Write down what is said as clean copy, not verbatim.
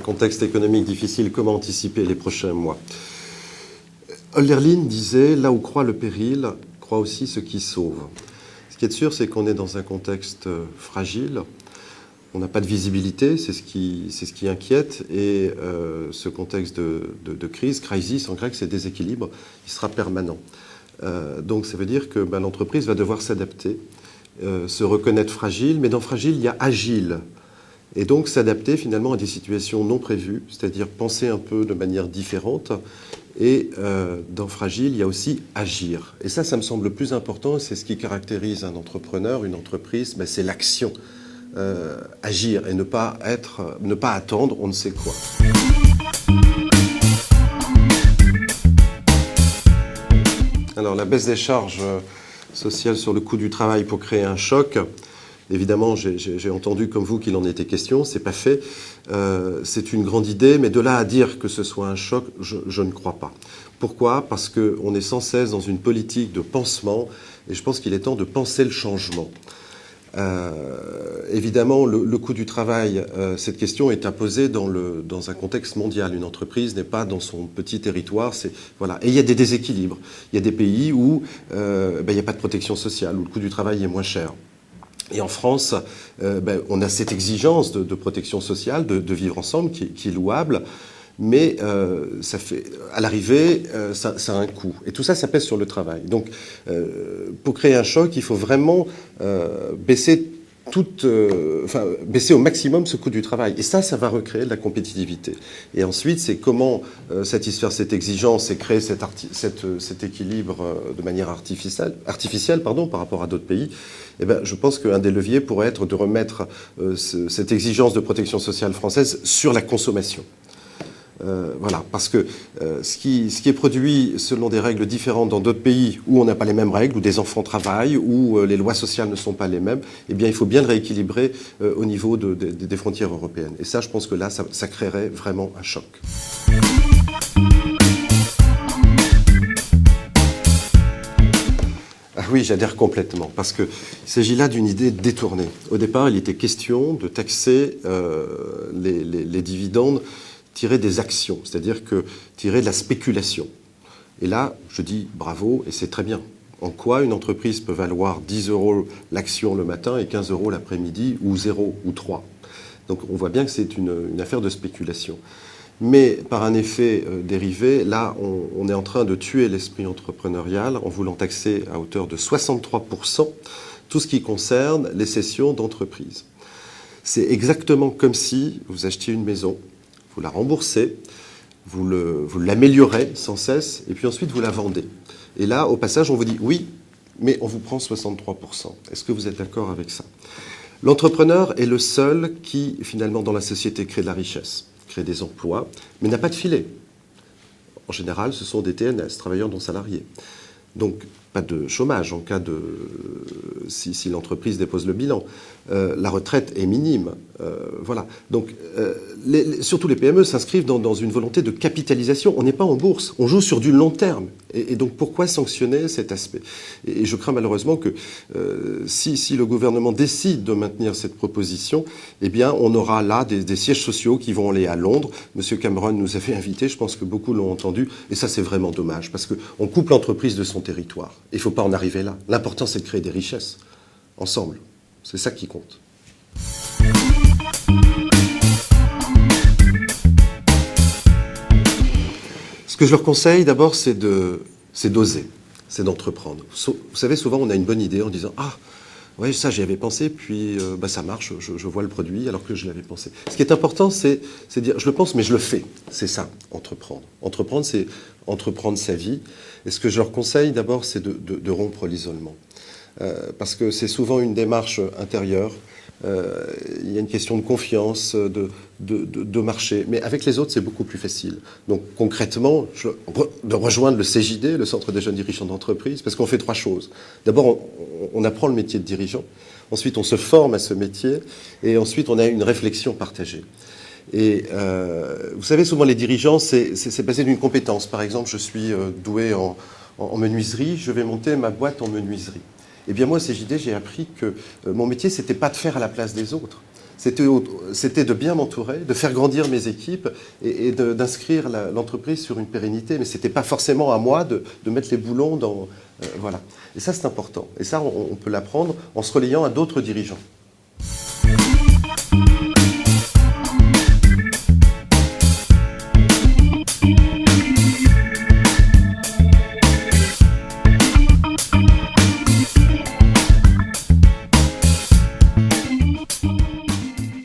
contexte économique difficile, comment anticiper les prochains mois? Hölderlin disait « Là où croit le péril, croit aussi ce qui sauve ». Ce qui est sûr, c'est qu'on est dans un contexte fragile. On n'a pas de visibilité, c'est ce qui inquiète. Et ce contexte de crise, crisis en grec, c'est déséquilibre, il sera permanent. Donc ça veut dire que l'entreprise va devoir s'adapter, se reconnaître fragile, mais dans fragile, il y a agile. Et donc s'adapter finalement à des situations non prévues, c'est-à-dire penser un peu de manière différente. Et dans fragile, il y a aussi agir. Et ça me semble le plus important, c'est ce qui caractérise un entrepreneur, une entreprise, c'est l'action. Agir et ne pas attendre on ne sait quoi. Alors la baisse des charges sociales sur le coût du travail pour créer un choc, évidemment j'ai entendu comme vous qu'il en était question, c'est pas fait, c'est une grande idée, mais de là à dire que ce soit un choc, je ne crois pas. Pourquoi? Parce qu'on est sans cesse dans une politique de pansement et je pense qu'il est temps de penser le changement. Évidemment, le coût du travail, cette question est imposée dans un contexte mondial. Une entreprise n'est pas dans son petit territoire. Voilà. Et il y a des déséquilibres. Il y a des pays où il n'y a pas de protection sociale, où le coût du travail est moins cher. Et en France, on a cette exigence de protection sociale, de vivre ensemble, qui est louable. Mais ça fait, à l'arrivée, ça a un coût. Et tout ça, ça pèse sur le travail. Donc, pour créer un choc, il faut vraiment baisser au maximum ce coût du travail. Et ça va recréer de la compétitivité. Et ensuite, c'est comment satisfaire cette exigence et créer cet équilibre de manière artificielle par rapport à d'autres pays. Eh bien, je pense qu'un des leviers pourrait être de remettre cette exigence de protection sociale française sur la consommation. Voilà, parce que ce qui est produit selon des règles différentes dans d'autres pays où on n'a pas les mêmes règles, où des enfants travaillent, où les lois sociales ne sont pas les mêmes, eh bien il faut bien le rééquilibrer au niveau des frontières européennes. Et ça, je pense que là, ça créerait vraiment un choc. Ah oui, j'adhère complètement, parce qu'il s'agit là d'une idée détournée. Au départ, il était question de taxer les dividendes tirés des actions, c'est-à-dire que tirés de la spéculation. Et là, je dis bravo, et c'est très bien. En quoi une entreprise peut valoir 10 € l'action le matin et 15 € l'après-midi, ou 0 ou 3. Donc on voit bien que c'est une affaire de spéculation. Mais par un effet dérivé, là, on est en train de tuer l'esprit entrepreneurial en voulant taxer à hauteur de 63% tout ce qui concerne les cessions d'entreprises. C'est exactement comme si vous achetiez une maison, vous la remboursez, vous l'améliorez sans cesse, et puis ensuite vous la vendez. Et là, au passage, on vous dit oui, mais on vous prend 63%. Est-ce que vous êtes d'accord avec ça? L'entrepreneur est le seul qui, finalement, dans la société, crée de la richesse, crée des emplois, mais n'a pas de filet. En général, ce sont des TNS, travailleurs non salariés. Donc, pas de chômage en cas de... si l'entreprise dépose le bilan. La retraite est minime. Voilà. Donc, surtout les PME s'inscrivent dans une volonté de capitalisation. On n'est pas en bourse. On joue sur du long terme. Et donc, pourquoi sanctionner cet aspect? Et je crains malheureusement que si le gouvernement décide de maintenir cette proposition, eh bien, on aura là des sièges sociaux qui vont aller à Londres. Monsieur Cameron nous avait invités. Je pense que beaucoup l'ont entendu. Et ça, c'est vraiment dommage parce qu'on coupe l'entreprise de son territoire. Il ne faut pas en arriver là. L'important, c'est de créer des richesses ensemble. C'est ça qui compte. Ce que je leur conseille, d'abord, c'est d'oser, c'est d'entreprendre. Vous savez, souvent, on a une bonne idée en disant « Ah, ouais, ça, j'y avais pensé, puis ça marche, je vois le produit alors que je l'avais pensé. » Ce qui est important, c'est de dire « Je le pense, mais je le fais. » C'est ça, entreprendre. Entreprendre, c'est entreprendre sa vie. Et ce que je leur conseille, d'abord, c'est de rompre l'isolement. Parce que c'est souvent une démarche intérieure. Il y a une question de confiance, de marché. Mais avec les autres, c'est beaucoup plus facile. Donc concrètement, de rejoindre le CJD, le Centre des jeunes dirigeants d'entreprise, parce qu'on fait 3 choses. D'abord, on apprend le métier de dirigeant. Ensuite, on se forme à ce métier. Et ensuite, on a une réflexion partagée. Et vous savez, souvent les dirigeants, c'est basé d'une compétence. Par exemple, je suis doué en menuiserie, je vais monter ma boîte en menuiserie. Eh bien moi, au CJD, j'ai appris que mon métier, c'était pas de faire à la place des autres. c'était de bien m'entourer, de faire grandir mes équipes et d'inscrire l'entreprise sur une pérennité. Mais ce n'était pas forcément à moi de mettre les boulons dans... voilà. Et ça, c'est important. Et ça, on peut l'apprendre en se reliant à d'autres dirigeants.